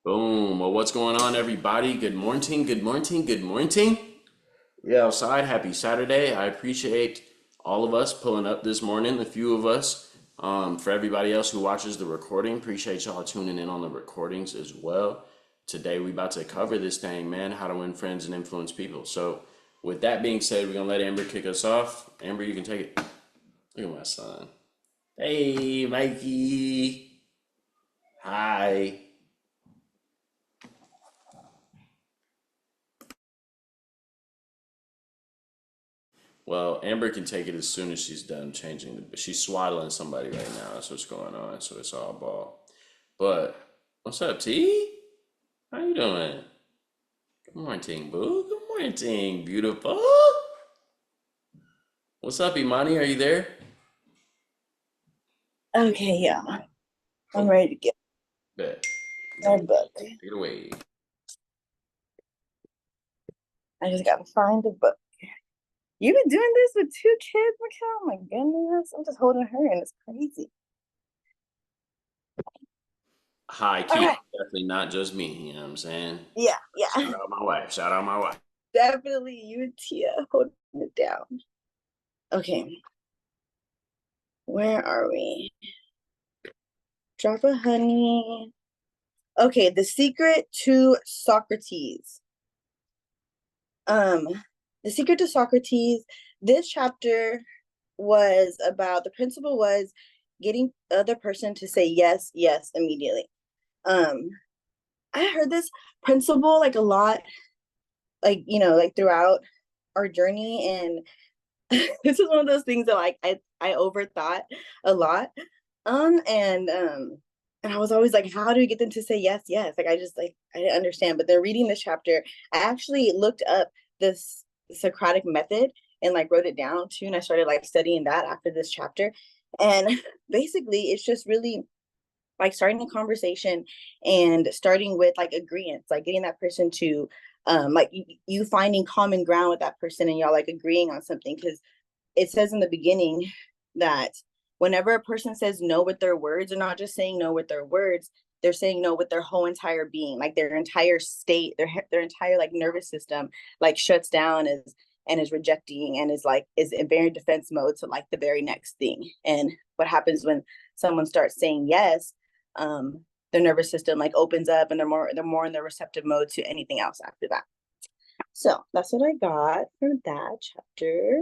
Boom. Well, what's going on, everybody? Good morning, good morning, good morning. We outside. Happy Saturday. I appreciate all of us pulling up this morning, a few of us. For everybody else who watches the recording, appreciate y'all tuning in on the recordings as well. Today, we about to cover this thing, man, how to win friends and influence people. So, with that being said, we're going to let Amber kick us off. Amber, you can take it. Look at my son. Hey, Mikey. Hi. Well, Amber can take it as soon as she's done changing the. She's swaddling somebody right now. That's what's going on. So it's all ball. But what's up, T? How you doing? Good morning, boo. Good morning, beautiful. What's up, Imani? Are you there? Okay, yeah, I'm Oh, ready to get bet. my book. Take it away. I just gotta find the book. You've been doing this with two kids, Mikhail? Oh my goodness, I'm just holding her and it's crazy. High All key. right, Definitely not just me. You know what I'm saying? yeah, Shout yeah, out my wife. Shout out my wife. definitely you and Tia holding it down. Okay, where are we? Drop a honey. Okay, the secret to Socrates. Um, the secret to Socrates. This chapter was about the principle was getting the other person to say yes, yes immediately. Um, I heard this principle like a lot, like like throughout our journey, and this is one of those things that like I overthought a lot. And I was always like, how do we get them to say yes, yes? Like I didn't understand. But then reading this chapter, I actually looked up this Socratic method and like wrote it down too. And I started like studying that after this chapter. And basically it's just really like starting a conversation and starting with like agreements, like getting that person to like you finding common ground with that person and y'all like agreeing on something. Because it says in the beginning that whenever a person says no with their words, they're not just saying no with their words, they're saying no with their whole entire being, like their entire state, their entire like nervous system like shuts down as and is rejecting and is like is in very defense mode to like the very next thing. And what happens when someone starts saying yes, their nervous system like opens up and they're more in the receptive mode to anything else after that. So that's what I got for that chapter.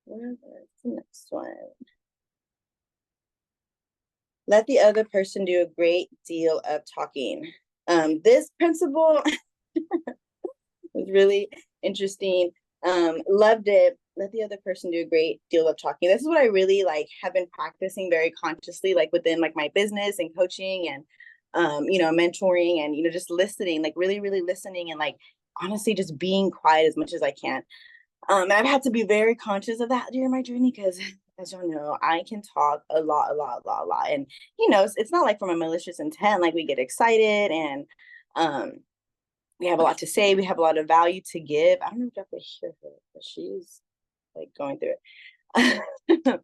What's the next one? Let the other person do a great deal of talking. This principle was really interesting. Loved it. Let the other person do a great deal of talking. This is what I really like have been practicing very consciously, like within like my business and coaching and mentoring and just listening, like really, really listening and like honestly just being quiet as much as I can. And I've had to be very conscious of that during my journey because, as y'all know, I can talk a lot, a lot, a lot, a lot. And, it's not like from a malicious intent, like we get excited and um, we have a lot to say. We have a lot of value to give. I don't know if you have to hear her, but she's like going through it.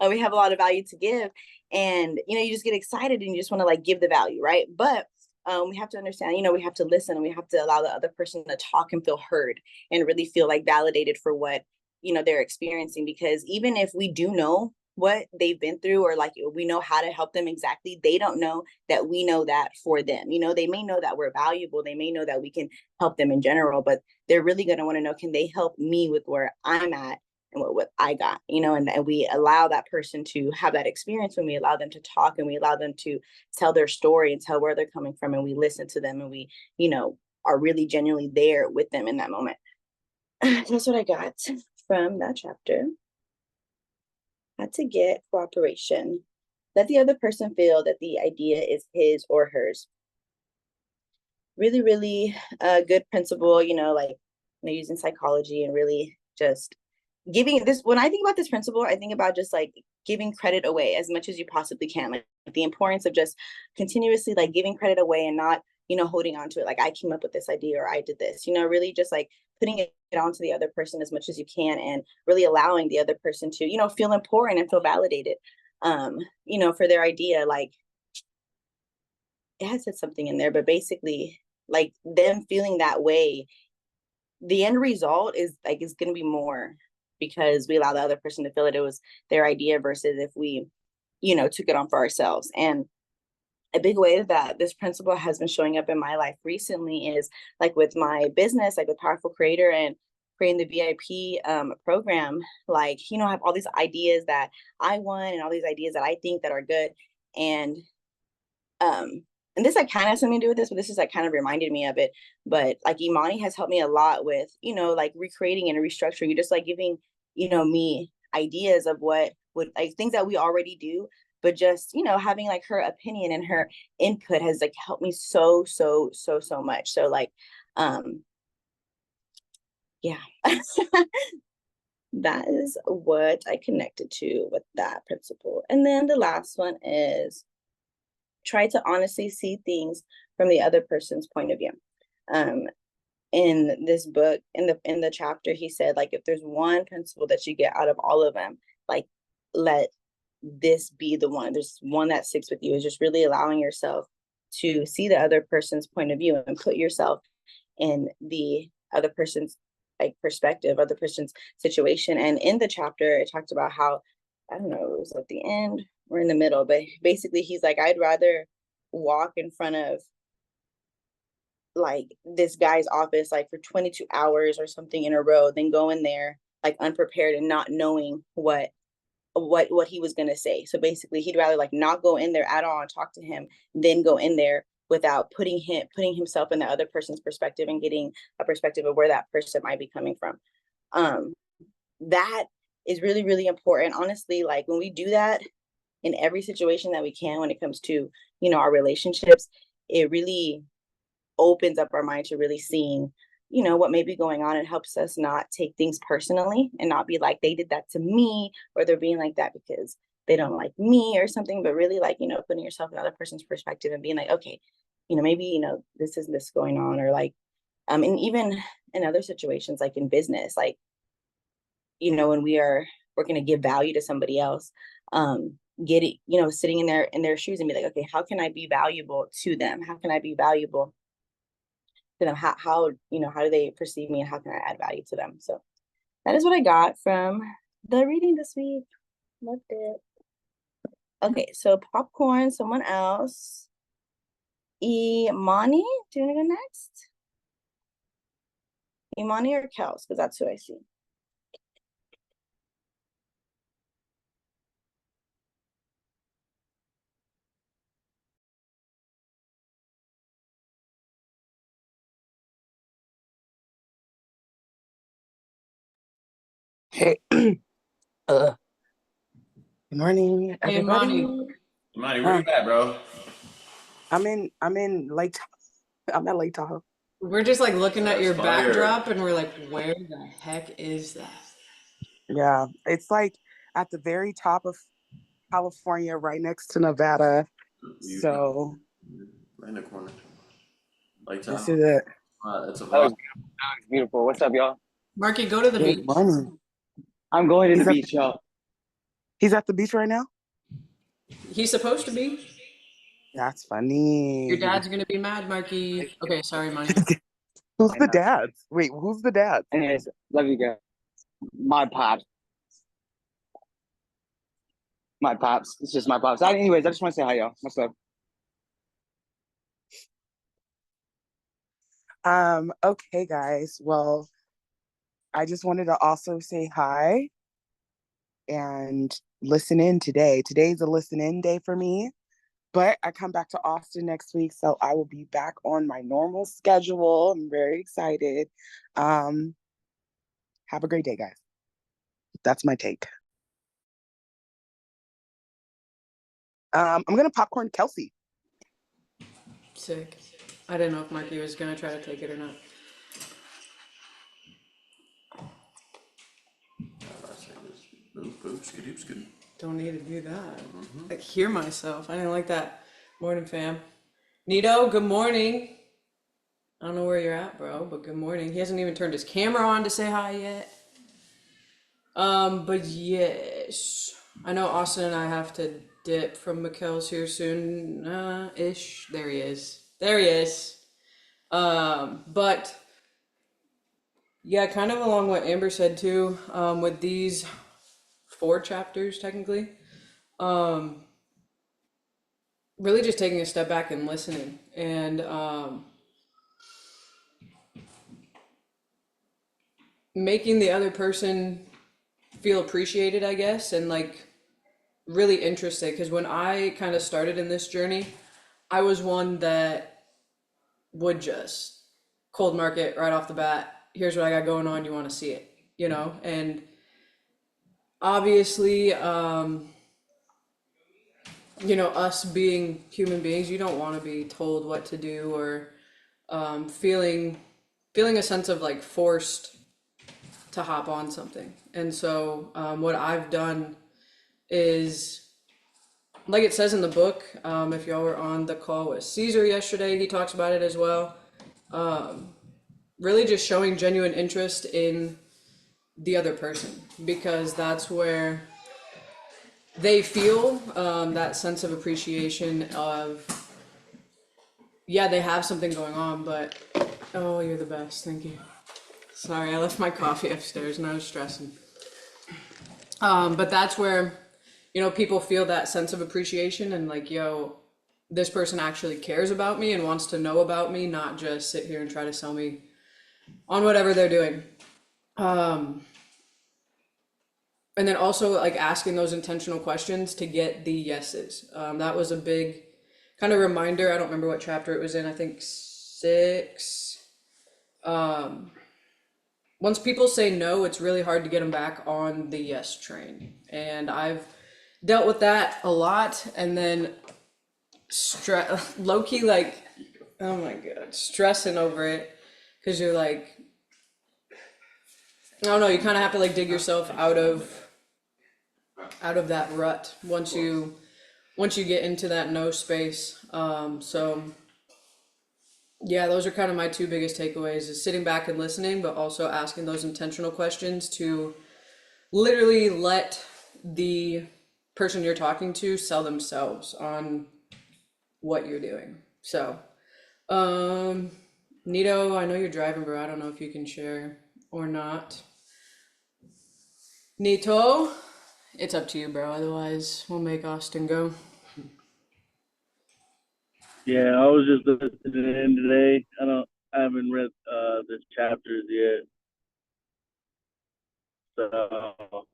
We have a lot of value to give. And, you just get excited and you just want to like give the value, right? But we have to understand, we have to listen and we have to allow the other person to talk and feel heard and really feel like validated for what, they're experiencing. Because even if we do know what they've been through or like we know how to help them exactly, they don't know that we know that for them. They may know that we're valuable. They may know that we can help them in general, but they're really going to want to know, can they help me with where I'm at and what I got, and we allow that person to have that experience when we allow them to talk and we allow them to tell their story and tell where they're coming from and we listen to them and we, are really genuinely there with them in that moment. That's what I got from that chapter. Had to get cooperation. Let the other person feel that the idea is his or hers. Really, really good principle, like using psychology and really just giving this. When I think about this principle, I think about just like giving credit away as much as you possibly can, like the importance of just continuously like giving credit away and not holding on to it, like I came up with this idea or I did this, really just like putting it onto the other person as much as you can and really allowing the other person to feel important and feel validated for their idea. Like it had said something in there, but basically like them feeling that way, the end result is like it's gonna be more because we allow the other person to feel it was their idea versus if we, took it on for ourselves. And a big way that this principle has been showing up in my life recently is like with my business, like with Powerful Creator and creating the VIP program, like, I have all these ideas that I want and all these ideas that I think that are good. And um and this like kind of has something to do with this, but this is like kind of reminded me of it. But like Imani has helped me a lot with, like recreating and restructuring, just like giving, me ideas of what would like things that we already do, but just, having like her opinion and her input has like helped me so, so, so, so much. So like, um, yeah, that is what I connected to with that principle. And then the last one is try to honestly see things from the other person's point of view. Um, in this book, in the chapter, he said, like, if there's one principle that you get out of all of them, like, let this be the one. There's one that sticks with you, is just really allowing yourself to see the other person's point of view and put yourself in the other person's like perspective, other person's situation. And in the chapter, it talked about how, I don't know, it was at the end or in the middle, but basically he's like, I'd rather walk in front of like this guy's office like for 22 hours or something in a row than go in there like unprepared and not knowing what he was going to say. So basically he'd rather like not go in there at all and talk to him than go in there without putting himself in the other person's perspective and getting a perspective of where that person might be coming from. That is really, really important, honestly. Like when we do that in every situation that we can, when it comes to, our relationships, it really opens up our mind to really seeing, what may be going on. It helps us not take things personally and not be like, they did that to me, or they're being like that because they don't like me or something, but really like, putting yourself in another person's perspective and being like, okay, maybe, this is this going on, or like, and even in other situations, like in business, like, when we're going to give value to somebody else, get it, sitting in their shoes and be like, okay, how can I be valuable to them? How can I be valuable to them? How how do they perceive me and how can I add value to them? So that is what I got from the reading this week. Loved it. Okay, so popcorn, someone else. Imani, do you want to go next? Imani or Kels? Because that's who I see. Hey, good morning, Hey, everybody. Imani. Imani, where you at, bro? I'm in Lake. I'm at Lake Tahoe. We're just like looking at That's your fire. backdrop and we're like, where the heck is that? Yeah, it's like at the very top of California, right next to Nevada. So Right in the corner. Like this Tahoe. is it. That's a That vibe. was beautiful. That was beautiful. What's up, y'all? Marky, go to the Good beach. morning. I'm going to the He's at beach, y'all. he's at the beach right now. He's supposed to be. That's Your funny. dad's gonna be mad, Marky. Okay, sorry, Imani. Who's I the know. dads? Wait, who's the dads? Anyways, love you guys. My pops. My pops. It's just my pops. Anyways, I just want to say hi, y'all. What's up? Okay, guys. Well, I just wanted to also say hi and listen in today. Today's a listen in day for me. But I come back to Austin next week, so I will be back on my normal schedule. I'm very excited. Have a great day, guys. That's my take. I'm gonna popcorn Kelsey. Sick. I didn't know if Marky was gonna try to take it or not. Don't need to do that. I hear myself. I didn't like that. Morning, fam. Nito, good morning. I don't know where you're at, bro, but good morning. He hasn't even turned his camera on to say hi yet. But yes, I know Austin and I have to dip from Mikkel's here soon, ish. There he is. There he is. But yeah, kind of along what Amber said too, with these 4 chapters technically, really just taking a step back and listening and making the other person feel appreciated, I guess, and like really interested. Because when I kind of started in this journey, I was one that would just cold market right off the bat. Here's what I got going on. You want to see it, you know? And obviously, you know, us being human beings, you don't want to be told what to do or feeling a sense of like forced to hop on something. And so what I've done is, like it says in the book, if y'all were on the call with Caesar yesterday, he talks about it as well. Really just showing genuine interest in the other person, because that's where they feel that sense of appreciation of, yeah, they have something going on, but, oh, you're the best, thank you. Sorry, I left my coffee upstairs and I was stressing. But that's where, you know, people feel that sense of appreciation and like, yo, this person actually cares about me and wants to know about me, not just sit here and try to sell me on whatever they're doing. And then also like asking those intentional questions to get the yeses. That was a big kind of reminder. I don't remember what chapter it was in. I think 6. Once people say no, it's really hard to get them back on the yes train. And I've dealt with that a lot. And then low-key, like, oh my God, stressing over it. Because you're like, I don't know, you kind of have to like dig yourself out of that rut once you get into that no space. So yeah, those are kind of my 2 biggest takeaways, is sitting back and listening, but also asking those intentional questions to literally let the person you're talking to sell themselves on what you're doing. So, Nito, I know you're driving, bro. I don't know if you can share or not. Nito, it's up to you, bro. Otherwise, we'll make Austin go. Yeah, I was just listening in today. I haven't read the chapters yet, so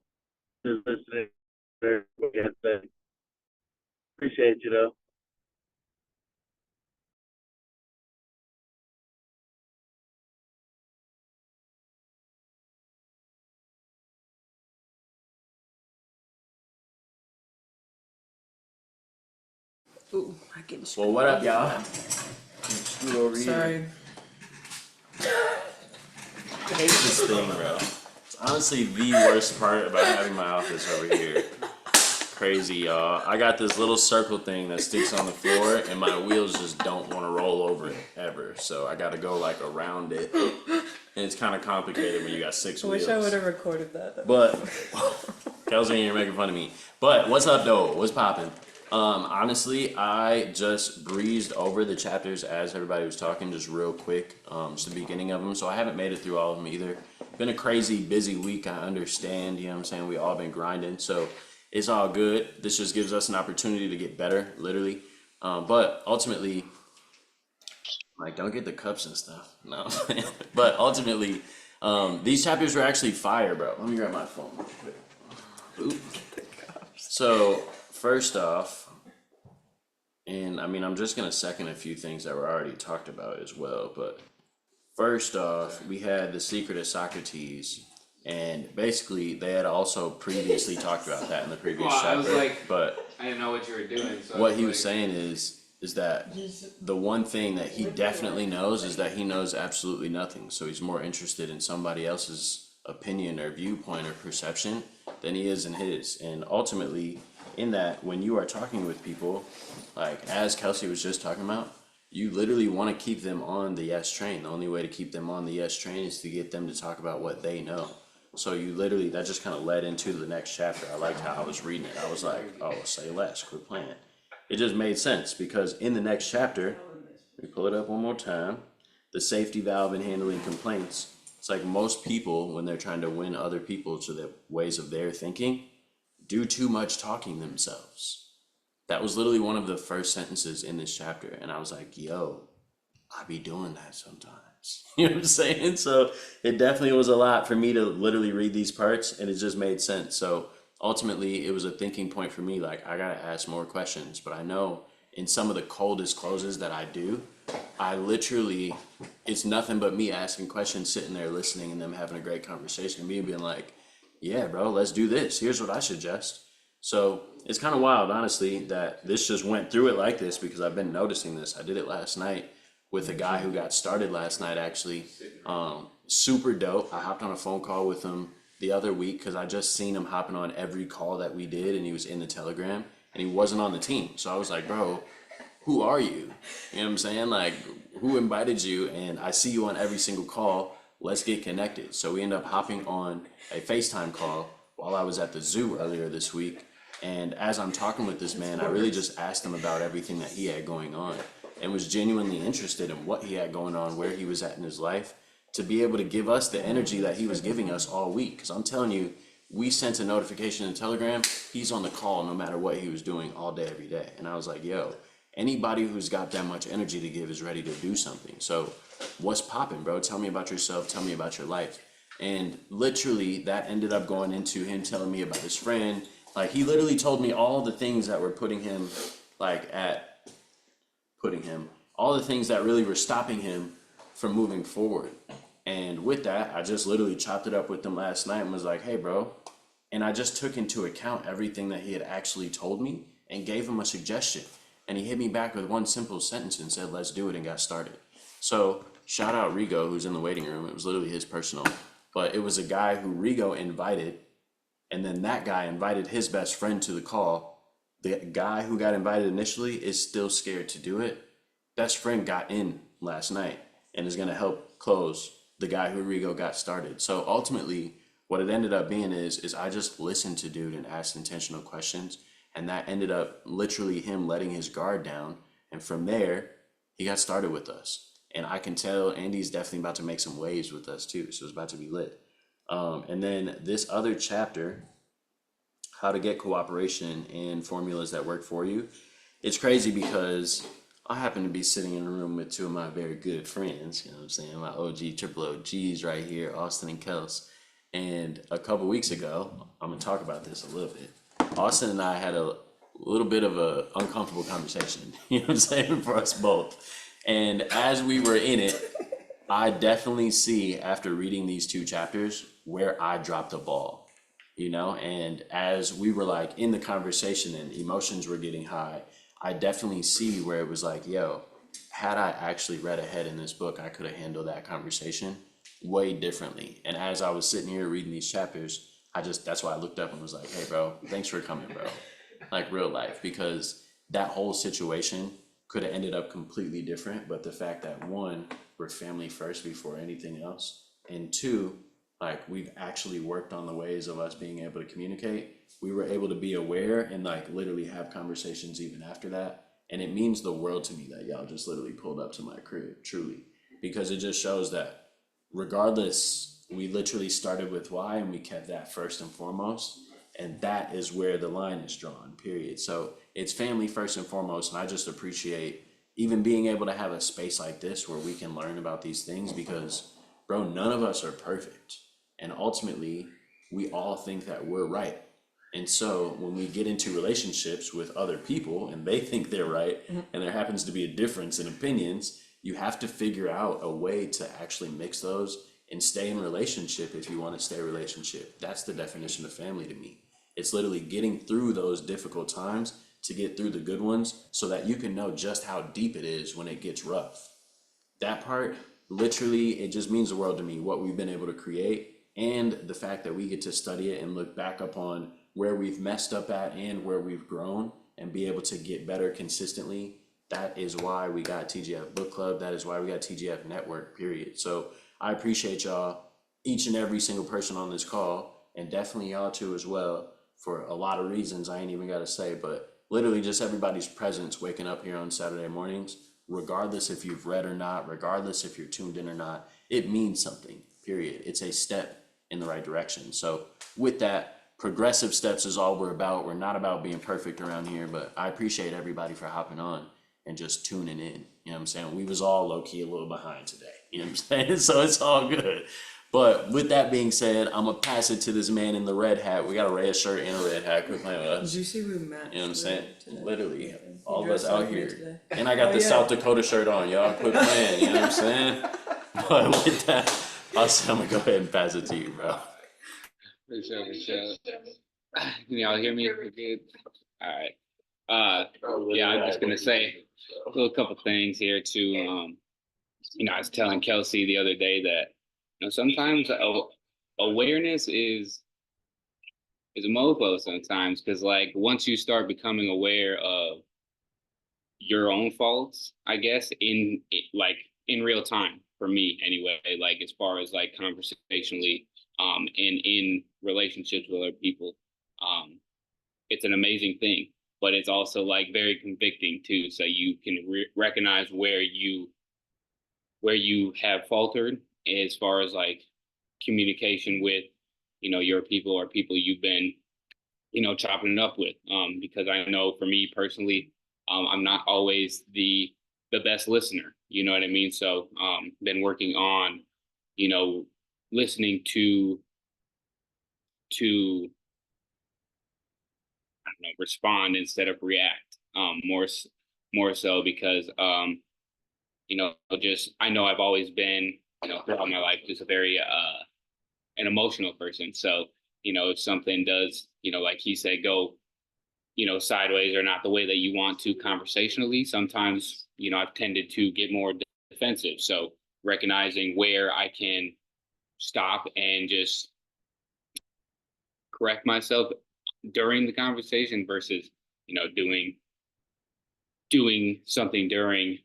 just listening. Appreciate you though. Ooh, I can Well, what up, y'all? Scoot over here. Sorry. I hate this thing, bro. It's honestly the worst part about having my office over here. Crazy, y'all. I got this little circle thing that sticks on the floor, and my wheels just don't want to roll over it ever. So I got to go like around it, and it's kind of complicated when you got 6 I wheels. wish I would have recorded that. But Kelsey, you're making fun of me. But what's up, though? What's poppin'? Honestly, I just breezed over the chapters as everybody was talking, just real quick, just the beginning of them. So I haven't made it through all of them either. Been a crazy busy week, I understand, you know what I'm saying? We all been grinding, so it's all good. This just gives us an opportunity to get better, literally. But ultimately, like, don't get the cups and stuff. No, but ultimately, these chapters were actually fire, bro. Let me grab my phone real quick. Oop. So, first off, and I mean, I'm just gonna second a few things that were already talked about as well, but first off, we had the secret of Socrates, and basically they had also previously talked about that in the previous Well, I chapter. was like, but I didn't know what you were doing. So what he was saying is that the one thing that he definitely knows is that he knows absolutely nothing. So he's more interested in somebody else's opinion or viewpoint or perception than he is in his. And ultimately, in that, when you are talking with people, like as Kelsey was just talking about, you literally want to keep them on the yes train. The only way to keep them on the yes train is to get them to talk about what they know, So you literally, that just kind of led into the next chapter. I liked how I was reading it. I was like, oh, say less, quit playing. It just made sense because in the next chapter, let me pull it up one more time, the safety valve in handling complaints. It's like most people, when they're trying to win other people to the ways of their thinking, do too much talking themselves. That was literally one of the first sentences in this chapter. And I was like, yo, I be doing that sometimes. You know what I'm saying? So it definitely was a lot for me to literally read these parts, and it just made sense. So ultimately, it was a thinking point for me. Like, I gotta ask more questions. But I know in some of the coldest closes that I do, I literally, it's nothing but me asking questions, sitting there listening, and them having a great conversation, and me being like, yeah, bro, let's do this. Here's what I suggest. So it's kind of wild, honestly, that this just went through it like this because I've been noticing this. I did it last night with a guy who got started last night, actually. Super dope. I hopped on a phone call with him the other week because I just seen him hopping on every call that we did, and he was in the Telegram, and he wasn't on the team. So I was like, bro, who are you? You know what I'm saying? Like, who invited you? And I see you on every single call. Let's get connected. So we end up hopping on a FaceTime call while I was at the zoo earlier this week. And as I'm talking with this man, I really just asked him about everything that he had going on and was genuinely interested in what he had going on, where he was at in his life, to be able to give us the energy that he was giving us all week. Because I'm telling you, we sent a notification in Telegram, he's on the call no matter what he was doing all day, every day. And I was like, yo, anybody who's got that much energy to give is ready to do something. So what's popping, bro? Tell me about yourself. Tell me about your life. And literally that ended up going into him telling me about his friend. Like, he literally told me all the things that were all the things that really were stopping him from moving forward. And with that, I just literally chopped it up with him last night and was like, hey, bro. And I just took into account everything that he had actually told me and gave him a suggestion. And he hit me back with one simple sentence and said, let's do it, and got started. So shout out Rigo, who's in the waiting room. It was literally his personal. But it was a guy who Rigo invited, and then that guy invited his best friend to the call. The guy who got invited initially is still scared to do it. Best friend got in last night and is going to help close the guy who Rigo got started. So ultimately, what it ended up being is I just listened to dude and asked intentional questions, and that ended up literally him letting his guard down. And from there, he got started with us. And I can tell Andy's definitely about to make some waves with us too. So it's about to be lit. And then this other chapter, how to get cooperation and formulas that work for you. It's crazy because I happen to be sitting in a room with two of my very good friends, you know what I'm saying? My OG, triple OGs right here, Austin and Kels. And a couple weeks ago, I'm gonna talk about this a little bit. Austin and I had a little bit of a uncomfortable conversation, you know what I'm saying, for us both. And as we were in it, I definitely see after reading these two chapters where I dropped the ball, you know? And as we were like in the conversation and emotions were getting high, I definitely see where it was like, yo, had I actually read ahead in this book, I could have handled that conversation way differently. And as I was sitting here reading these chapters, that's why I looked up and was like, hey, bro, thanks for coming, bro. Like, real life, because that whole situation could have ended up completely different. But the fact that, one, we're family first before anything else, and two, like, we've actually worked on the ways of us being able to communicate. We were able to be aware and like literally have conversations even after that. And it means the world to me that y'all just literally pulled up to my crib, truly, because it just shows that regardless, we literally started with why, and we kept that first and foremost. And that is where the line is drawn, period. So it's family first and foremost. And I just appreciate even being able to have a space like this where we can learn about these things, because, bro, none of us are perfect. And ultimately, we all think that we're right. And so when we get into relationships with other people and they think they're right, and there happens to be a difference in opinions, you have to figure out a way to actually mix those and stay in relationship if you want to stay in relationship. That's the definition of family to me. It's literally getting through those difficult times to get through the good ones so that you can know just how deep it is when it gets rough. That part, literally, it just means the world to me, what we've been able to create, and the fact that we get to study it and look back upon where we've messed up at and where we've grown and be able to get better consistently. That is why we got TGF Book Club. That is why we got TGF Network, period. So I appreciate y'all each and every single person on this call, and definitely y'all too as well, for a lot of reasons I ain't even got to say, but literally just everybody's presence waking up here on Saturday mornings, regardless if you've read or not, regardless if you're tuned in or not, it means something, period. It's a step in the right direction. So with that, progressive steps is all we're about. We're not about being perfect around here, but I appreciate everybody for hopping on and just tuning in. You know what I'm saying? We was all low key a little behind today. You know what I'm saying? So it's all good. But with that being said, I'm gonna pass it to this man in the red hat. We got a red shirt and a red hat. Quit playing with us. Did you see we matched? You know what I'm saying? today? Literally, He all of us dressed out like me here. today. And I got Oh, the yeah. South Dakota shirt on, y'all. Quit playing. You know what I'm saying? But with that, I'm gonna go ahead and pass it to you, bro. For sure, for sure. Can y'all hear me? We're good. All right. Yeah, I'm just gonna say a couple things here too. I was telling Kelsey the other day that sometimes awareness is a mofo sometimes, because like once you start becoming aware of your own faults, I guess like in real time, for me anyway, like as far as like conversationally, and in relationships with other people, um, it's an amazing thing, but it's also like very convicting too. So you can recognize where you have faltered as far as like communication with your people or people you've been chopping it up with, because I know for me personally, I'm not always the best listener, you know what I mean? So been working on listening to I don't know, respond instead of react, more so because just I know I've always been throughout my life just a very an emotional person. So if something does like he said, go sideways or not the way that you want to conversationally, sometimes I've tended to get more defensive. So recognizing where I can stop and just correct myself during the conversation versus doing something during,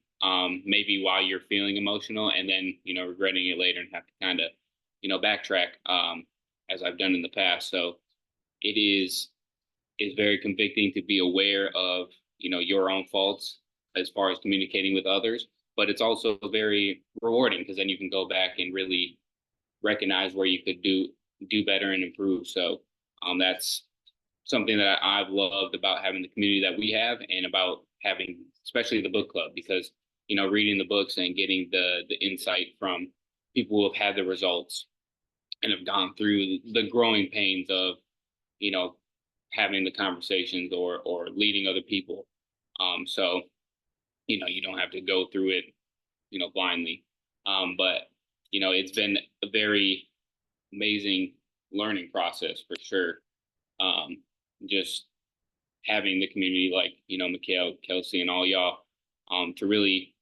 maybe while you're feeling emotional, and then regretting it later and have to kind of backtrack, as I've done in the past. So it is very convicting to be aware of your own faults as far as communicating with others, but it's also very rewarding because then you can go back and really recognize where you could do better and improve. So that's something that I've loved about having the community that we have, and about having especially the book club, because reading the books and getting the insight from people who have had the results and have gone through the growing pains of having the conversations or leading other people. So you don't have to go through it blindly. But it's been a very amazing learning process for sure. Just having the community like Mikhail, Kelsey, and all y'all, to really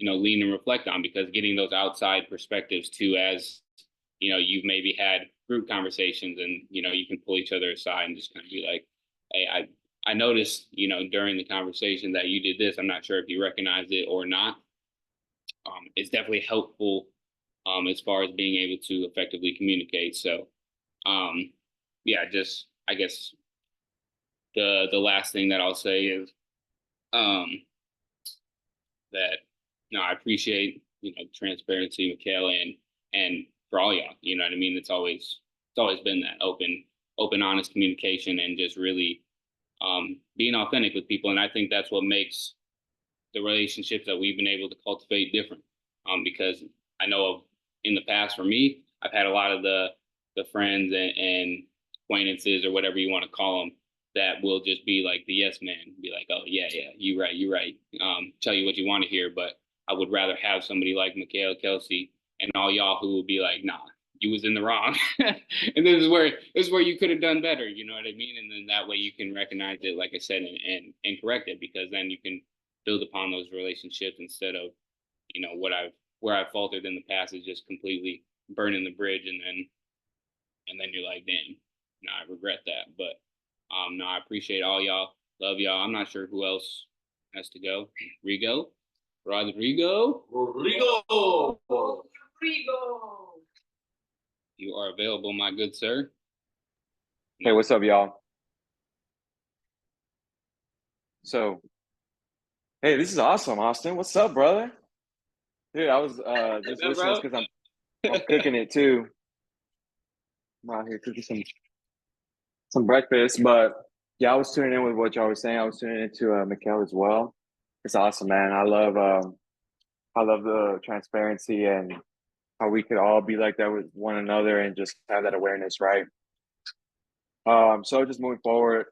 lean and reflect on, because getting those outside perspectives too, as you've maybe had group conversations, and you can pull each other aside and just kind of be like, hey, I noticed during the conversation that you did this. I'm not sure if you recognize it or not. It's definitely helpful, as far as being able to effectively communicate. So yeah, just I guess the last thing that I'll say is that I appreciate transparency, Mikhail, and for all y'all. You know what I mean? It's always been that open, honest communication, and just really being authentic with people. And I think that's what makes the relationships that we've been able to cultivate different. Because I know of in the past, for me, I've had a lot of the friends and acquaintances, or whatever you want to call them, that will just be like the yes man, be like, oh yeah, you right, tell you what you want to hear. But I would rather have somebody like Mikhail, Kelsey, and all y'all who will be like, nah, you was in the wrong. And this is where you could have done better, you know what I mean? And then that way you can recognize it, like I said, and correct it, because then you can build upon those relationships, instead of where I've faltered in the past is just completely burning the bridge, and then you're like, damn, no, I regret that. But no, I appreciate all y'all. Love y'all. I'm not sure who else has to go. Rodrigo. Rodrigo. You are available, my good sir. Hey, what's up, y'all? So, hey, this is awesome, Austin. What's up, brother? Dude, I was just Hey, listening bro. because I'm cooking it too. I'm out here cooking some breakfast, but yeah, I was tuning in with what y'all were saying. I was tuning into Mikhail as well. It's awesome, man. I love the transparency and how we could all be like that with one another and just have that awareness, right? So just moving forward,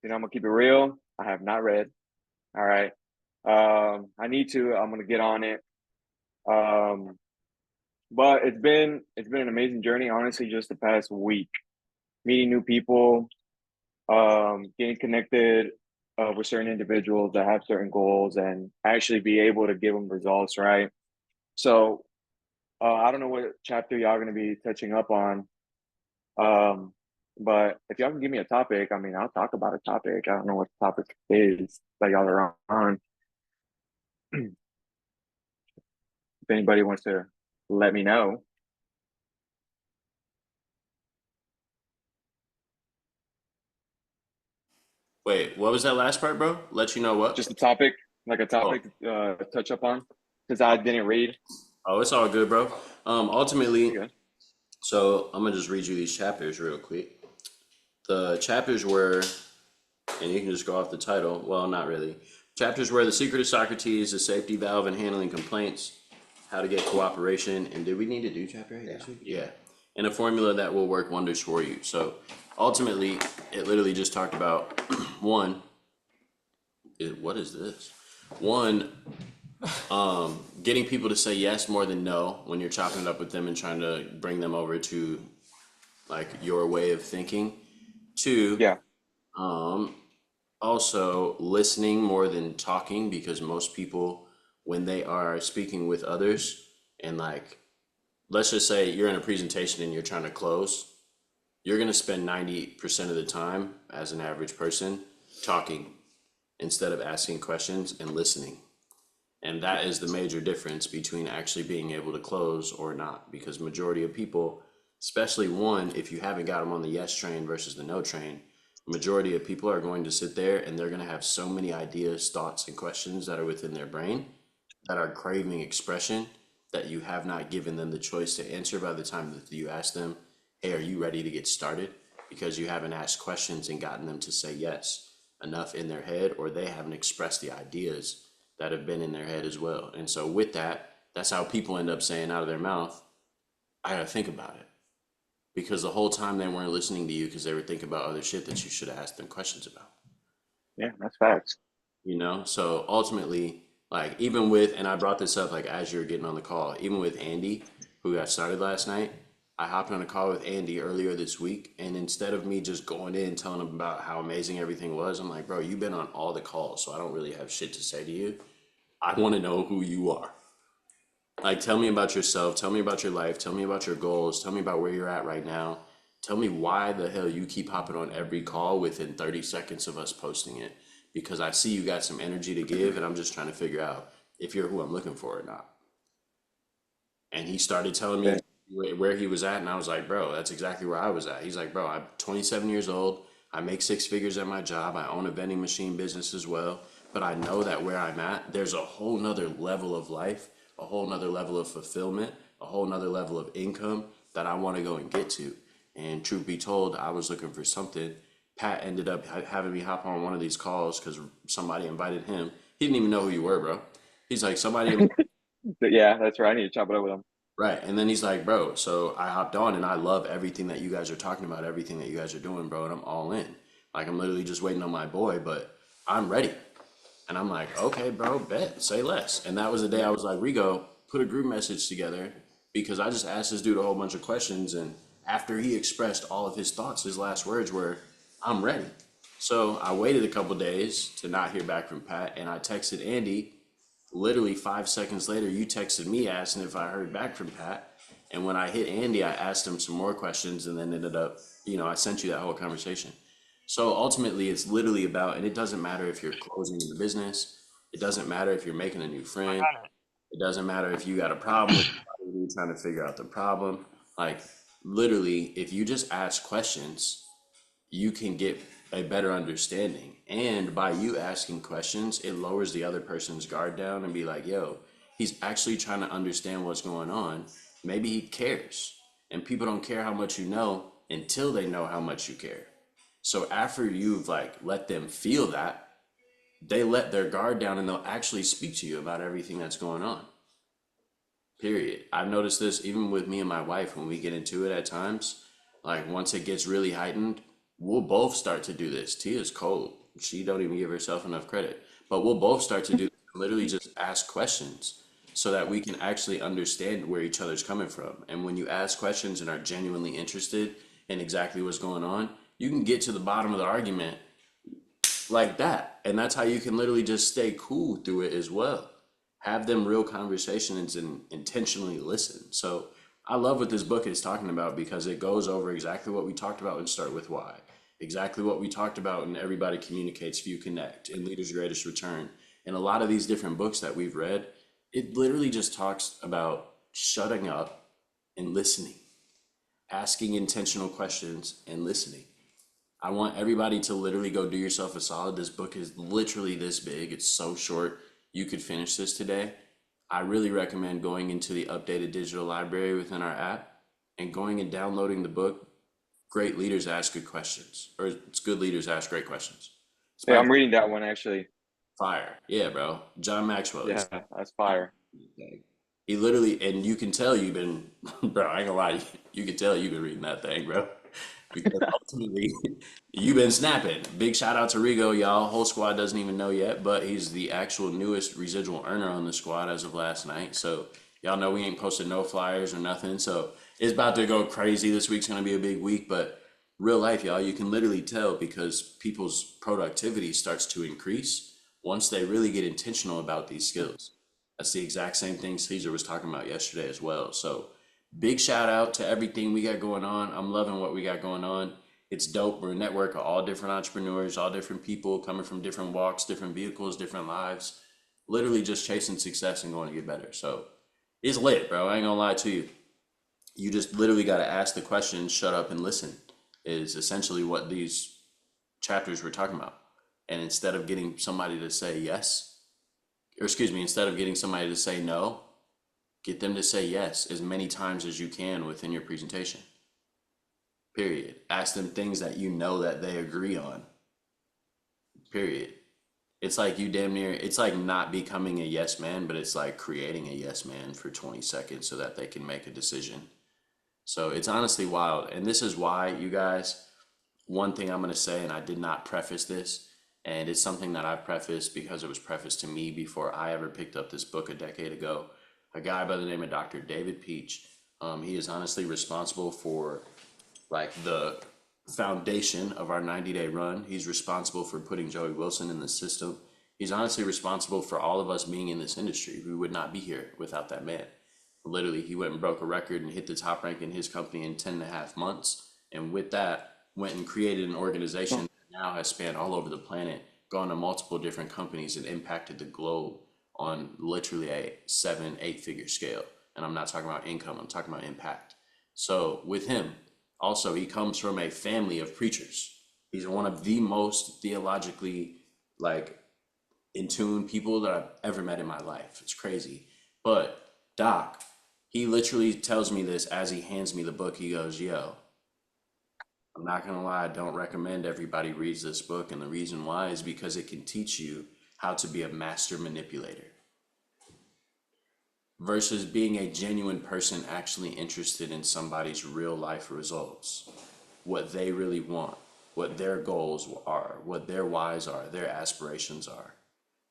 I'm gonna keep it real. I have not read. All right. I need to. I'm gonna get on it. Um, but it's been an amazing journey, honestly, just the past week. Meeting new people, getting connected with certain individuals that have certain goals and actually be able to give them results, right? So I don't know what chapter y'all gonna be touching up on. Um, but if y'all can give me a topic, I mean, I'll talk about a topic. I don't know what the topic is that y'all are on. If anybody wants to let me know. Wait, what was that last part, bro? Let you know what? Just a topic, like a Oh, topic to touch up on, because I didn't read. oh, it's all good, bro. Ultimately, Okay. so I'm gonna just read you these chapters real quick. The chapters were, and you can just go off the title. Well, not really. Chapters were the secret of Socrates, the safety valve in handling complaints, how to get cooperation, and did we need to do chapter 8 this week? Yeah. And a formula that will work wonders for you. So ultimately, it literally just talked about one, what is this? One, getting people to say yes more than no when you're chopping it up with them and trying to bring them over to like your way of thinking. Two, Yeah. um, also listening more than talking because most people, when they are speaking with others, and like, let's just say you're in a presentation and you're trying to close, you're going to spend 90% of the time as an average person talking instead of asking questions and listening. And that is the major difference between actually being able to close or not, because majority of people, especially one, if you haven't got them on the yes train versus the no train, majority of people are going to sit there and they're going to have so many ideas, thoughts, and questions that are within their brain that are craving expression that you have not given them the choice to answer by the time that you ask them, hey, are you ready to get started? Because you haven't asked questions and gotten them to say yes enough in their head, or they haven't expressed the ideas that have been in their head as well. And so with that, that's how people end up saying out of their mouth, I gotta think about it. Because the whole time they weren't listening to you because they were thinking about other shit that you should have asked them questions about. Yeah, that's facts. So ultimately, like, even with, and I brought this up like as you were getting on the call, even with Andy, who got started last night, I hopped on a call with Andy earlier this week, and instead of me just going in and telling him about how amazing everything was, I'm like, bro, you've been on all the calls, so I don't really have shit to say to you. I want to know who you are. Like, tell me about yourself, tell me about your life, tell me about your goals, tell me about where you're at right now. Tell me why the hell you keep hopping on every call within 30 seconds of us posting it. Because I see you got some energy to give, and I'm just trying to figure out if you're who I'm looking for or not. And he started telling me Yeah. where he was at, and I was like, bro, that's exactly where I was at. He's like, bro, I'm 27 years old. I make 6 figures at my job. I own a vending machine business as well. But I know that where I'm at, there's a whole nother level of life, a whole nother level of fulfillment, a whole nother level of income that I want to go and get to. And truth be told, I was looking for something. Pat ended up having me hop on one of these calls because somebody invited him. He didn't even know who you were, bro. He's like, somebody. But yeah, that's right. I need to chop it up with them. Right. And then he's like, bro, so I hopped on and I love everything that you guys are talking about, everything that you guys are doing, bro. And I'm all in. Like, I'm literally just waiting on my boy, but I'm ready. And I'm like, okay, bro, bet, say less. And that was the day I was like, Rigo, put a group message together because I just asked this dude a whole bunch of questions. And after he expressed all of his thoughts, his last words were, I'm ready. So I waited a couple days to not hear back from Pat. And I texted Andy. Literally 5 seconds later, you texted me asking if I heard back from Pat. And when I hit Andy, I asked him some more questions and then ended up, I sent you that whole conversation. So ultimately, it's literally about, and it doesn't matter if you're closing the business, it doesn't matter if you're making a new friend, it doesn't matter if you got a problem with somebody, you're trying to figure out the problem. Like, literally, if you just ask questions, you can get a better understanding. And by you asking questions, it lowers the other person's guard down and be like, yo, he's actually trying to understand what's going on. Maybe he cares. And people don't care how much you know until they know how much you care. So after you've like let them feel that, they let their guard down and they'll actually speak to you about everything that's going on. Period. I've noticed this even with me and my wife when we get into it at times. Like once it gets really heightened, we'll both start to do this. Tia's cold. She don't even give herself enough credit. But we'll both start to do this, literally just ask questions so that we can actually understand where each other's coming from. And when you ask questions and are genuinely interested in exactly what's going on, you can get to the bottom of the argument like that. And that's how you can literally just stay cool through it as well. Have them real conversations and intentionally listen. So I love what this book is talking about because it goes over exactly what we talked about in Start With Why, exactly what we talked about in Everybody Communicates, Few Connect, and Leader's Greatest Return. And a lot of these different books that we've read, it literally just talks about shutting up and listening, asking intentional questions and listening. I want everybody to literally go do yourself a solid. This book is literally this big. It's so short. You could finish this today. I really recommend going into the updated digital library within our app and going and downloading the book. Great Leaders Ask Good Questions, or it's Good Leaders Ask Great Questions. It's Yeah, by I'm reading that one actually. Fire. Yeah, bro. John Maxwell. Yeah, that's fire. He literally, and you can tell you've been, bro, I ain't gonna lie, you can tell you've been reading that thing, bro. Because ultimately, you've been snapping. Big shout out to Rigo, y'all. Whole squad doesn't even know yet, but he's the actual newest residual earner on the squad as of last night. So y'all know we ain't posted no flyers or nothing. So it's about to go crazy. This week's gonna be a big week, but real life, y'all, you can literally tell because people's productivity starts to increase once they really get intentional about these skills. That's the exact same thing Caesar was talking about yesterday as well. So big shout out to everything we got going on. I'm loving what we got going on. It's dope. We're a network of all different entrepreneurs, all different people coming from different walks, different vehicles, different lives, literally just chasing success and going to get better. So it's lit, bro. I ain't gonna lie to you. You just literally got to ask the question, shut up and listen, is essentially what these chapters were talking about. And instead of getting somebody to say yes, or excuse me, instead of getting somebody to say no, get them to say yes as many times as you can within your presentation. Period. Ask them things that you know that they agree on. Period. It's like you damn near, it's like not becoming a yes man, but it's like creating a yes man for 20 seconds so that they can make a decision. So it's honestly wild. And this is why, you guys, one thing I'm going to say, and I did not preface this, and it's something that I prefaced because it was prefaced to me before I ever picked up this book a decade ago. A guy by the name of Dr. David Peach. He is honestly responsible for like the foundation of our 90-day run. He's responsible for putting Joey Wilson in the system. He's honestly responsible for all of us being in this industry. We would not be here without that man. Literally, he went and broke a record and hit the top rank in his company in 10 and a half months. And with that, went and created an organization that now has spanned all over the planet, gone to multiple different companies and impacted the globe on literally a 7-8 figure scale. And I'm not talking about income, I'm talking about impact. So with him, also, he comes from a family of preachers. He's one of the most theologically like in tune people that I've ever met in my life. It's crazy. But Doc, he literally tells me this as he hands me the book. He goes, yo, I'm not gonna lie, I don't recommend everybody reads this book. And the reason why is because it can teach you how to be a master manipulator versus being a genuine person actually interested in somebody's real life results, what they really want, what their goals are, what their whys are, their aspirations are.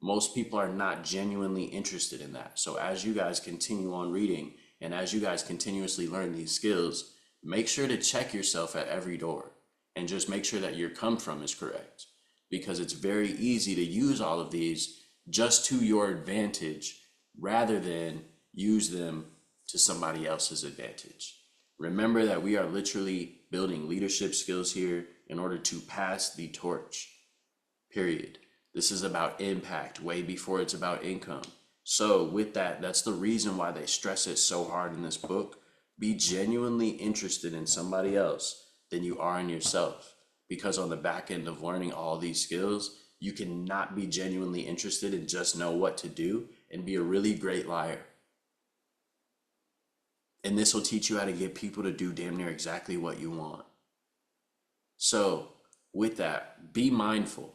Most people are not genuinely interested in that. So as you guys continue on reading and as you guys continuously learn these skills, make sure to check yourself at every door and just make sure that your come from is correct, because it's very easy to use all of these just to your advantage rather than use them to somebody else's advantage. Remember that we are literally building leadership skills here in order to pass the torch, period. This is about impact way before it's about income. So with that, that's the reason why they stress it so hard in this book, Be genuinely interested in somebody else than you are in yourself. Because on the back end of learning all these skills, you cannot be genuinely interested and just know what to do and be a really great liar. And this will teach you how to get people to do damn near exactly what you want. So, with that, be mindful,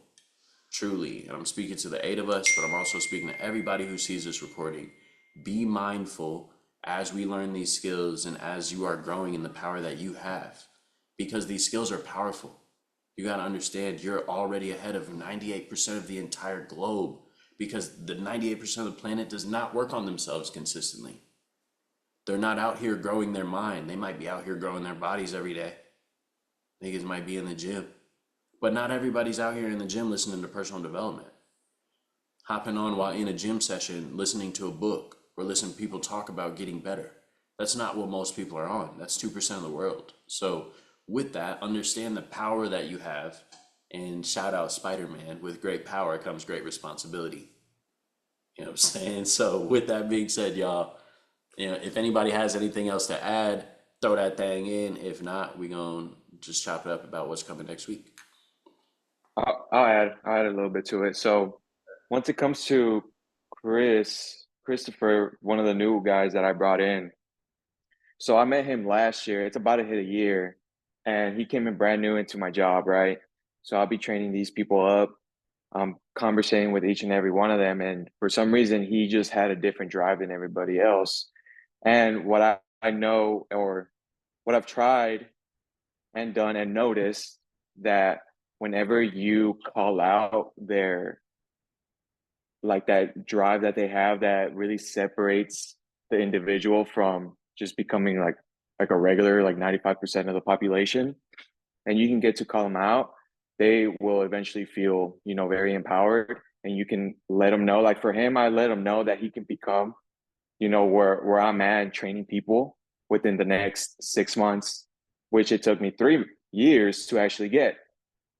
truly. And I'm speaking to the 8 of us, but I'm also speaking to everybody who sees this recording. Be mindful as we learn these skills and as you are growing in the power that you have, because these skills are powerful. You got to understand you're already ahead of 98% of the entire globe, because the 98% of the planet does not work on themselves consistently. They're not out here growing their mind. They might be out here growing their bodies every day. Niggas might be in the gym, but not everybody's out here in the gym listening to personal development, hopping on while in a gym session, listening to a book or listening to people talk about getting better. That's not what most people are on. That's 2% of the world. So with that, understand the power that you have, and shout out Spider-Man, with great power comes great responsibility. You know what I'm saying? So with that being said, y'all, if anybody has anything else to add, throw that thing in. If not, we gonna just chop it up about what's coming next week. I'll add a little bit to it. So once it comes to Christopher, one of the new guys that I brought in. So I met him last year. It's about to hit a year, and he came in brand new into my job, right? So I'll be training these people up, conversating with each and every one of them. And for some reason, he just had a different drive than everybody else. And what I know, or what I've tried and done and noticed, that whenever you call out their, like, that drive that they have that really separates the individual from just becoming like a regular, like 95% of the population, and you can get to call them out, they will eventually feel, very empowered. And you can let them know, like for him, I let him know that he can become, where I'm at, training people within the next 6 months, which it took me 3 years to actually get.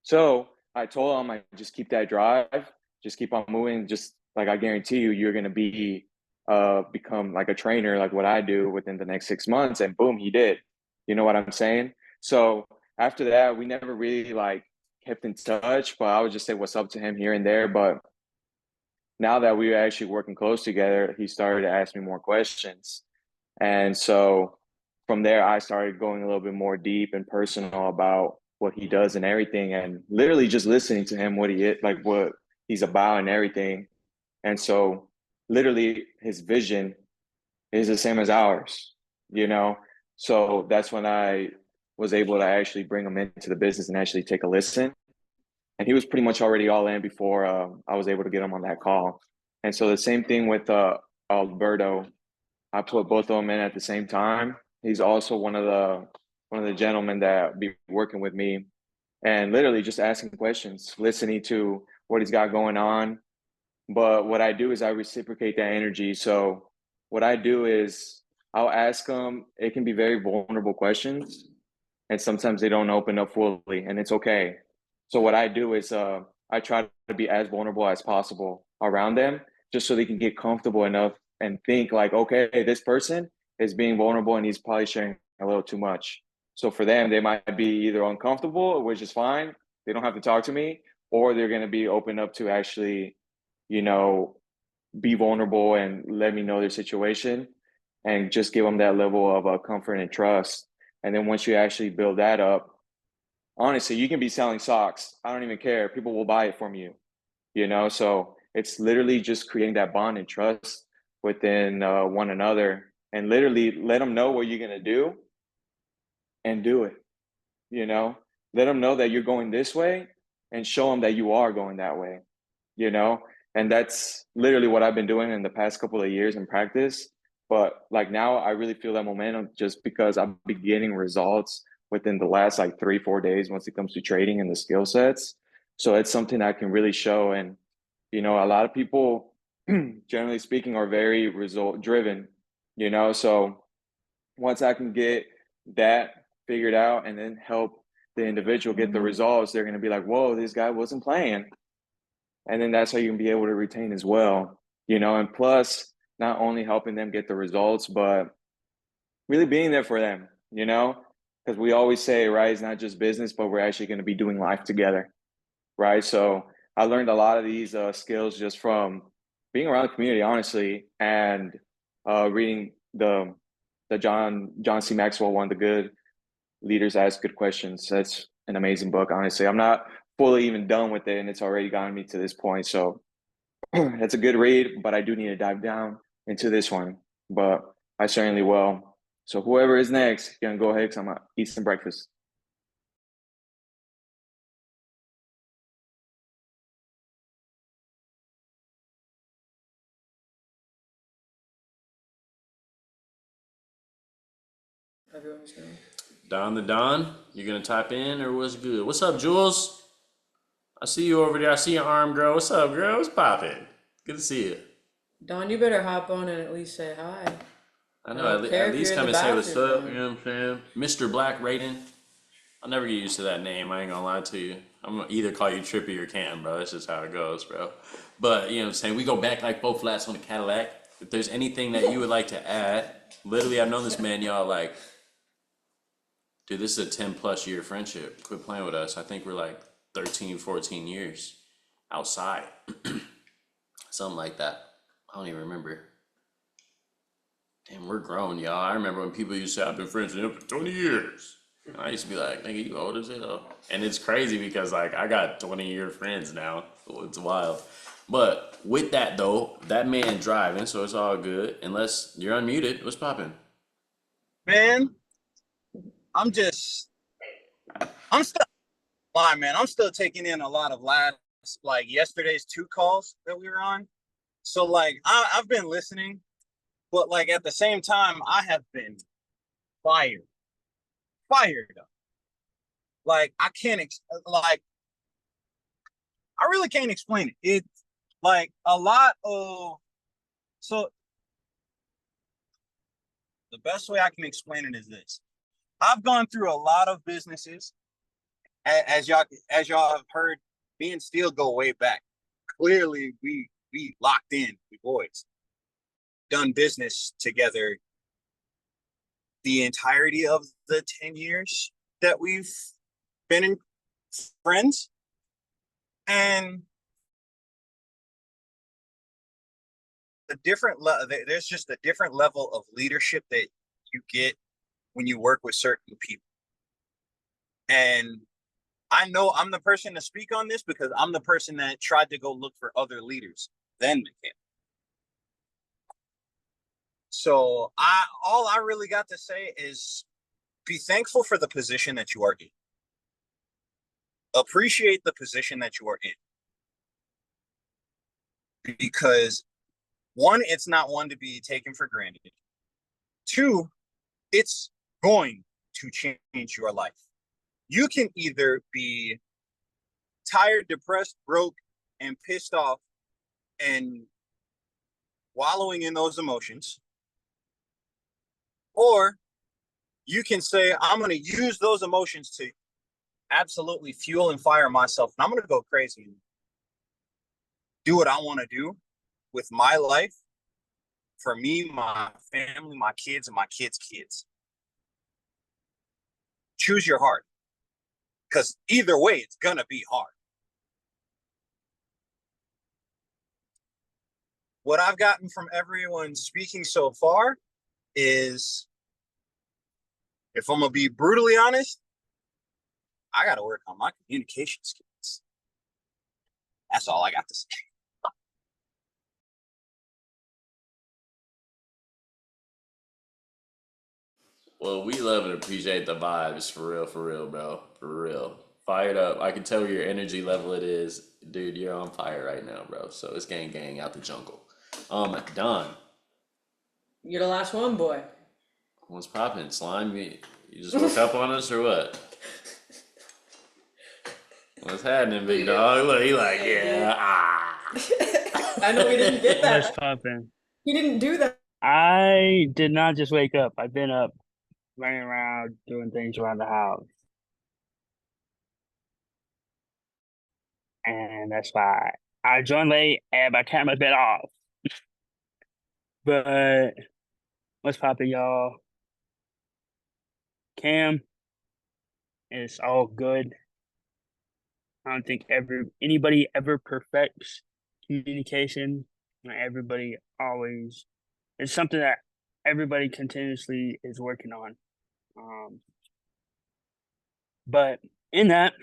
So I told him, I just keep that drive, just keep on moving. Just like, I guarantee you, you're going to be, become like a trainer, like what I do, within the next 6 months. And boom, he did. You know what I'm saying? So after that, we never really like kept in touch, but I would just say what's up to him here and there. But now that we were actually working close together, he started to ask me more questions. And so from there, I started going a little bit more deep and personal about what he does and everything, and literally just listening to him, what he is, like what he's about and everything. And so literally his vision is the same as ours, you know? So that's when I was able to actually bring him into the business and actually take a listen. And he was pretty much already all in before I was able to get him on that call. And so the same thing with Alberto. I put both of them in at the same time. He's also one of the gentlemen that be working with me, and literally just asking questions, listening to what he's got going on. But what I do is I reciprocate that energy. So what I do is I'll ask them. It can be very vulnerable questions, and sometimes they don't open up fully, and it's okay. So what I do is I try to be as vulnerable as possible around them, just so they can get comfortable enough and think like, okay, this person is being vulnerable and he's probably sharing a little too much. So for them, they might be either uncomfortable, which is fine. They don't have to talk to me, or they're going to be open up to actually, you know, be vulnerable and let me know their situation, and just give them that level of comfort and trust. And then once you actually build that up, honestly, you can be selling socks. I don't even care. People will buy it from you, So it's literally just creating that bond and trust within one another, and literally let them know what you're going to do and do it, you know? Let them know that you're going this way and show them that you are going that way, you know? And that's literally what I've been doing in the past couple of years in practice. But like now I really feel that momentum just because I'm beginning results within the last like 3-4 days once it comes to trading and the skill sets. So it's something I can really show. And, a lot of people, generally speaking, are very result driven, So once I can get that figured out and then help the individual get the results, they're going to be like, whoa, this guy wasn't playing. And then that's how you can be able to retain as well, and plus not only helping them get the results, but really being there for them, you know, because we always say, right, it's not just business, but we're actually going to be doing life together, right? So I learned a lot of these skills just from being around the community, honestly, and reading the John C. Maxwell one, The Good Leaders Ask Good Questions. That's an amazing book, honestly. I'm not fully even done with it, and it's already gotten me to this point. So it's a good read, but I do need to dive down into this one. But I certainly will. So whoever is next, you can go ahead because I'm gonna eat some breakfast. Everyone's doing. Don the Don, you gonna type in or what's good? What's up, Jules? I see you over there. I see your arm, girl. What's up, girl? What's poppin'? Good to see you. Don, you better hop on and at least say hi. I I know, don't care at if least you're in come the and say what's bathroom, up, Don. you know what I'm saying? Mr. Black Raiden. I'll never get used to that name, I ain't gonna lie to you. I'm gonna either call you Trippy or Cam, bro. That's just how it goes, bro. But, you know what I'm saying? We go back like 4 flats on the Cadillac. If there's anything that you would like to add, literally, I've known this man, y'all, like, dude, this is a 10 plus year friendship. Quit playing with us. I think we're like 13, 14 years outside. Something like that. I don't even remember. Damn, we're grown, y'all. I remember when people used to say, I've been friends with him for 20 years. And I used to be like, nigga, you old as hell. And it's crazy because, like, I got 20-year friends now. It's wild. But with that, though, that man driving, so it's all good. Unless you're unmuted. What's popping? Man, I'm still lying, man. I'm still taking in a lot of like yesterday's 2 calls that we were on. So like I've been listening, but like at the same time, I have been fired up. Like I can't like I really can't explain it. It's like a lot of so the best way I can explain it is this. I've gone through a lot of businesses. As y'all have heard, me and Steele go way back. Clearly, we locked in, we boys. Done business together the entirety of the 10 years that we've been in friends. And there's just a different level of leadership that you get when you work with certain people. And I know I'm the person to speak on this because I'm the person that tried to go look for other leaders then McCann. So all I really got to say is be thankful for the position that you are in. Appreciate the position that you are in. Because one, it's not one to be taken for granted. Two, it's going to change your life. You can either be tired, depressed, broke, and pissed off and wallowing in those emotions, or you can say, I'm going to use those emotions to absolutely fuel and fire myself. And I'm going to go crazy and do what I want to do with my life for me, my family, my kids, and my kids' kids. Choose your heart. Because either way, it's going to be hard. What I've gotten from everyone speaking so far is, if I'm going to be brutally honest, I got to work on my communication skills. That's all I got to say. Well, we love and appreciate the vibes, for real, bro. For real. Fired up. I can tell where your energy level it is. Dude, you're on fire right now, bro. So it's gang out the jungle. Don, You're the last one, boy. what's poppin'? Slime, you just woke up on us or what? What's happening, big dog? Look, he like, yeah, I know we didn't get What's that. poppin'? He didn't do that. I did not just wake up. I've been up, running around, doing things around the house. And that's why I joined late and my camera's been off. But what's poppin', y'all? can. It's all good. I don't think anybody ever perfects communication. Everybody always, it's something that everybody continuously is working on. But in that,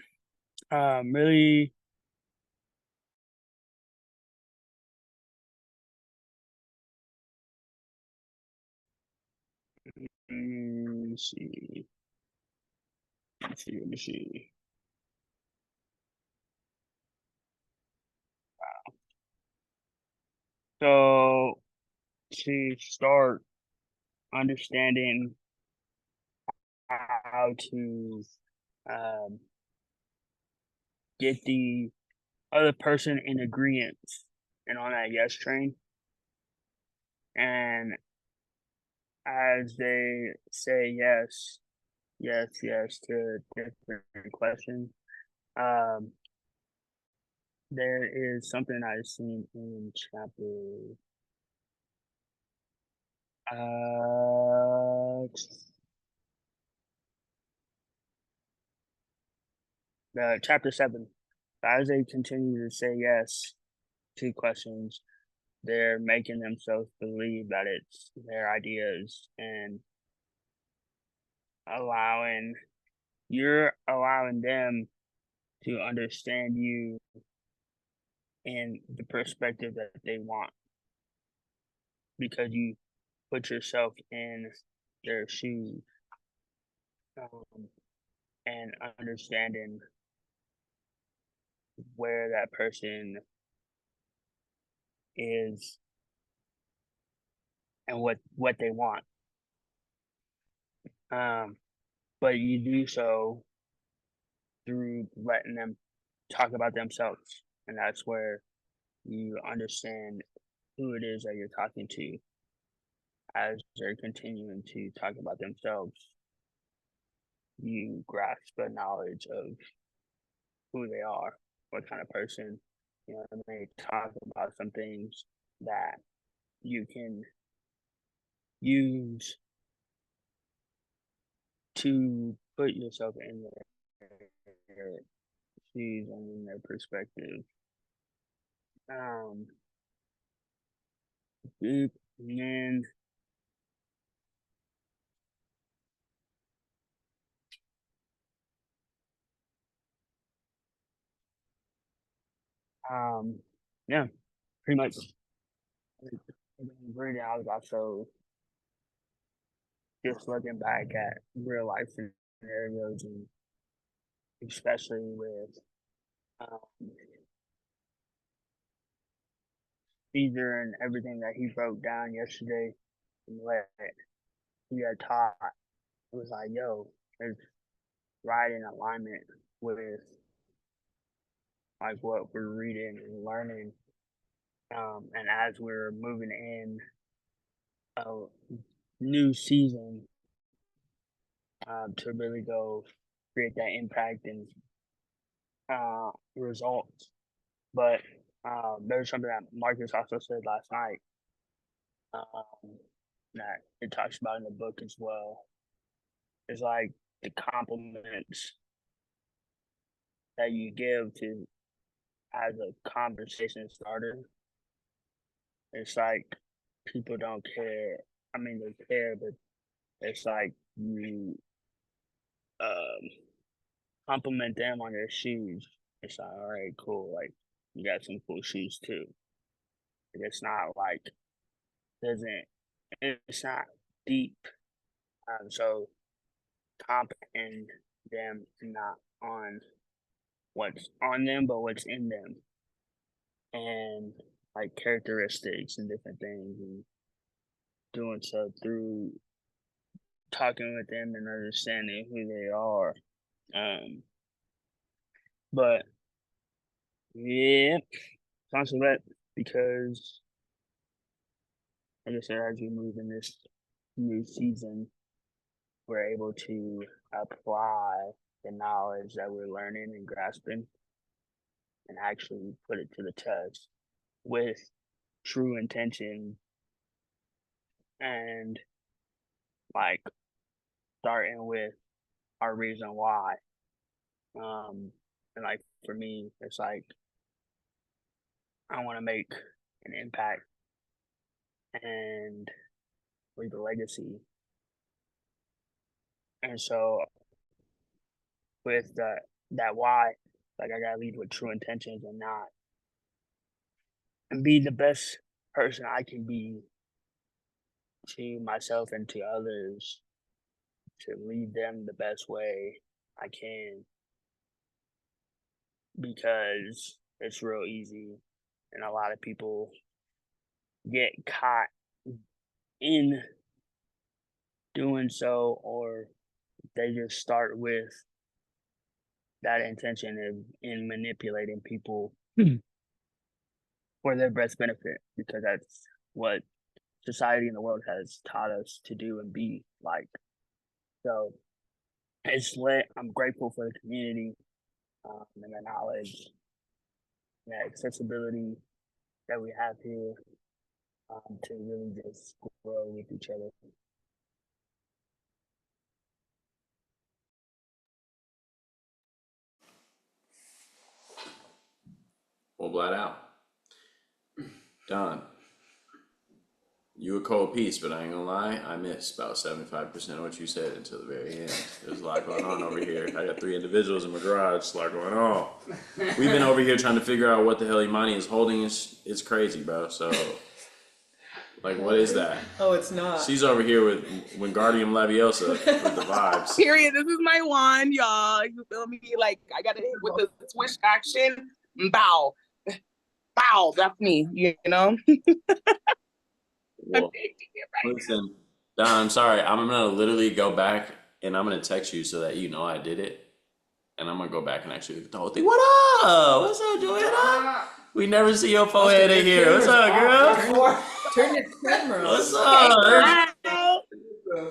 really, let me see. Let me see. So to start understanding how to get the other person in agreement and on that yes train, and as they say yes, yes to different questions, there is something I've seen in chapter chapter 7. As they continue to say yes to questions, they're making themselves believe that it's their ideas, and you're allowing them to understand you in the perspective that they want, because you put yourself in their shoes, and understanding where that person is and what they want. But you do so through letting them talk about themselves, and that's where you understand who it is that you're talking to as they're continuing to talk about themselves. You grasp the knowledge of who they are, what kind of person, and they talk about some things that you can use to put yourself in their shoes and in their perspective. And then yeah, pretty much. Reading, I was also just looking back at real life scenarios, and especially with Caesar and everything that he broke down yesterday and what he had taught. It was like, yo, it's right in alignment with like what we're reading and learning. And as we're moving in a new season, to really go create that impact and results. But there's something that Marcus also said last night, that it talks about in the book as well. It's like the compliments that you give to as a conversation starter. It's like people don't care. I mean, they care, but it's like you compliment them on their shoes. It's like, all right, cool. Like, you got some cool shoes too. It's not like it's not deep. So complimenting them not on what's on them, but what's in them, and like characteristics and different things, and doing so through talking with them and understanding who they are. But yeah, constant that, because like I said, as we move in this new season, we're able to apply the knowledge that we're learning and grasping and actually put it to the test with true intention, and like starting with our reason why. And like for me, it's like I want to make an impact and leave a legacy. And so with that why, like I gotta lead with true intentions and be the best person I can be to myself and to others, to lead them the best way I can, because it's real easy and a lot of people get caught in doing so, or they just start with that intention in manipulating people for their best benefit, because that's what society and the world has taught us to do and be like. So it's lit. I'm grateful for the community, and the knowledge, and the accessibility that we have here, to really just grow with each other. Well, Blad out. Don, you a cold piece, but I ain't gonna lie, I missed about 75% of what you said until the very end. There's a lot going on over here. I got 3 individuals in my garage, a lot going on. We've been over here trying to figure out what the hell Imani is holding. It's crazy, bro. So, like, what is that? Oh, it's not. She's over here with Wingardium Leviosa with the vibes. Period. This is my wand, y'all. You feel me? Like I gotta hit with the swish action. Bow. Bow. That's me. You know? Well, listen, Don, I'm sorry. I'm gonna literally go back and I'm gonna text you so that you know I did it. And I'm gonna go back and actually look at the whole thing. What up? What's up, Joanna? We never see your forehead in here. What's up, girl? Turn your camera. What's up? Hi.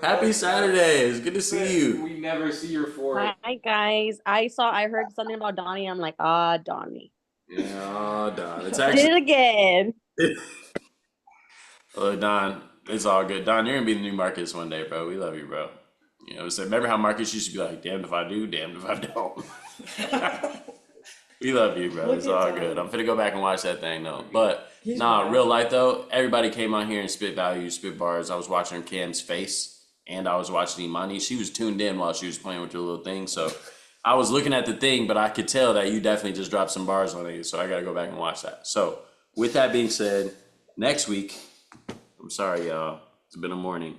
Happy Saturday. It's good to see you. We never see your forehead. Hi guys. I heard something about Donnie. I'm like, Donnie. Yeah, Don. It's Did actually it again. Oh, Don, it's all good. Don, you're gonna be the new Marcus one day, bro. We love you, bro. You know, so remember how Marcus used to be like, damned if I do, damned if I don't. We love you, bro. It's all good. I'm finna go back and watch that thing though. But real life though, everybody came on here and spit value, spit bars. I was watching Cam's face and I was watching Imani. She was tuned in while she was playing with her little thing. So I was looking at the thing, but I could tell that you definitely just dropped some bars on it. So I gotta go back and watch that. So with that being said, next week, I'm sorry, y'all. It's been a morning.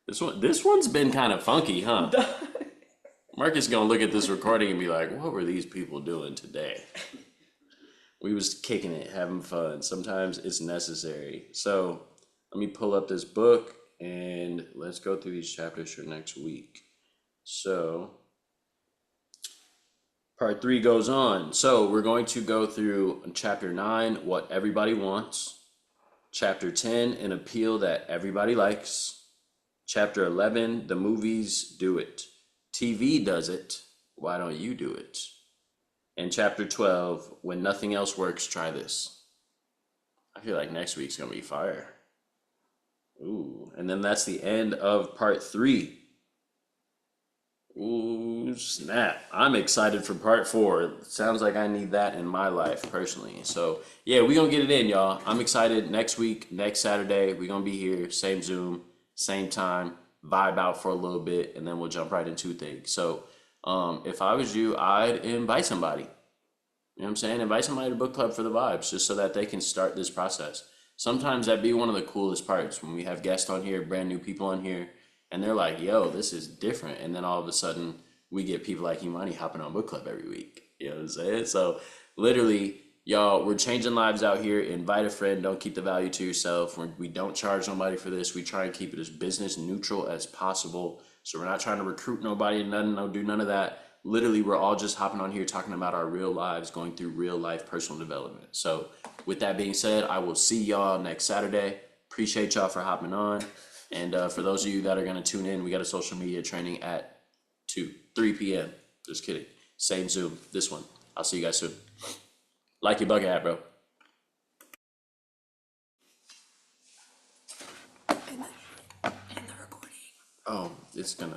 This one's been kind of funky, huh? Marcus gonna look at this recording and be like, "What were these people doing today?" We was kicking it, having fun. Sometimes it's necessary. So let me pull up this book and let's go through these chapters for next week. So part 3 goes on. So we're going to go through chapter 9, what everybody wants. Chapter 10, an appeal that everybody likes. Chapter 11, the movies do it. TV does it. Why don't you do it? And chapter 12, when nothing else works, try this. I feel like next week's gonna be fire. Ooh, and then that's the end of part 3. Ooh, snap. I'm excited for part 4. Sounds like I need that in my life personally. So yeah, we gonna get it in, y'all. I'm excited. Next week, next Saturday, we gonna be here, same Zoom, same time, vibe out for a little bit, and then we'll jump right into things. So if I was you, I'd invite somebody. You know what I'm saying? Invite somebody to book club for the vibes, just so that they can start this process. Sometimes that'd be one of the coolest parts when we have guests on here, brand new people on here, and they're like, yo, this is different. And then all of a sudden we get people like Imani hopping on book club every week. You know what I'm saying? So literally, y'all, we're changing lives out here. Invite a friend. Don't keep the value to yourself. We don't charge nobody for this. We try and keep it as business neutral as possible. So we're not trying to recruit nobody, do none of that. Literally, we're all just hopping on here talking about our real lives, going through real life personal development. So with that being said, I will see y'all next Saturday. Appreciate y'all for hopping on. And for those of you that are going to tune in, we got a social media training at 3 p.m. Just kidding. Same Zoom, this one. I'll see you guys soon. Like your bucket hat, bro. In the recording. Oh, it's gonna.